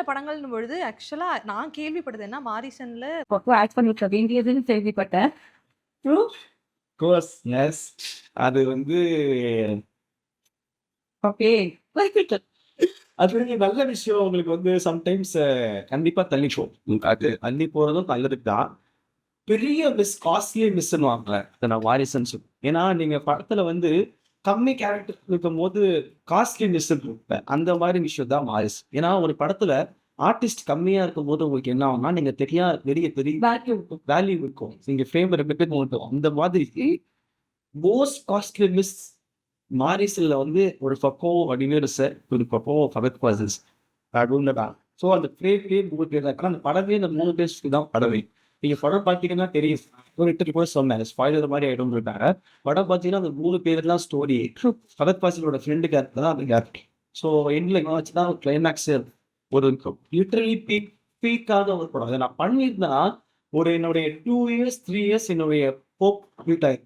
நல்ல படங்கள்னும் பொழுது ஆக்சுவலா நான் கேள்விப்பட்டது என்ன மாரிசன்ல பக்கம் ஆட் பண்ணிருக்க வேண்டியதுன்னு கேள்விப்பட்டேன். ட்ரூ. Course S. அது வந்து ஓகே. அது நல்ல விஷயம். உங்களுக்கு வந்து சம்டைம்ஸ் கண்டிப்பா தள்ளி போகும். அது தள்ளி போறதும் நல்லதுக்கு தான். பெரிய மிஸ், காஸ்ட்லி மிஸ்ன்னுவாங்க. அத நான் வாரிசுன்னு சொல்லுவேன். ஏன்னா நீங்க படத்துல வந்து கம்மி கேரக்டர் இருக்கும்போது காஸ்ட்லி மிஸ் இருக்கும். அந்த மாதிரி விஷயம் தான் வாரிசு. ஏன்னா ஒரு படத்துல ஆர்டிஸ்ட் கம்மியா இருக்கும்போது உங்களுக்கு என்ன ஆகும்னா, நீங்க பெரிய பெரிய வேல்யூ. வேல்யூ இருக்கும். நீங்க ஃபேம் 2 பேர் ஓட்டும். அந்த மாதிரி மோஸ்ட் காஸ்ட்லி மிஸ் மாரிஸ்ல வந்து ஒரு பக்கம் வடிவேலு சார், ஒரு பக்கம் ஃபகத் ஃபாசில் தான். ஸோ அந்த ஃப்ரேம்லயே 3 பேர் தான். ஆனா அந்த படமே இந்த 3 பேருக்கு தான் படமே. நீங்க படம் பார்த்தீங்கன்னா தெரியும். ஒரு 8 கூட சொன்னேன். ஸ்பாயிலர் மாதிரி ஆயிடும்ன்றாங்க. படம் பார்த்தீங்கன்னா அந்த 3 பேர் தான் ஸ்டோரி. ஃபகத் ஃபாசிலோட ஃப்ரெண்டு கேரக்டர் தான் அந்த கேரக்டர். ஸோ எண்ட்ல என்னாச்சு தான் கிளைமேக்ஸ் ஒரு லிட்டரலி பீக்கான ஒரு படம். அதை நான் பண்ணியிருந்தேன்னா, ஒரு என்னுடைய 2 இயர்ஸ் 3 இயர்ஸ் என்னுடைய ஹோப் கம்ப்ளீட் ஆயிடும்.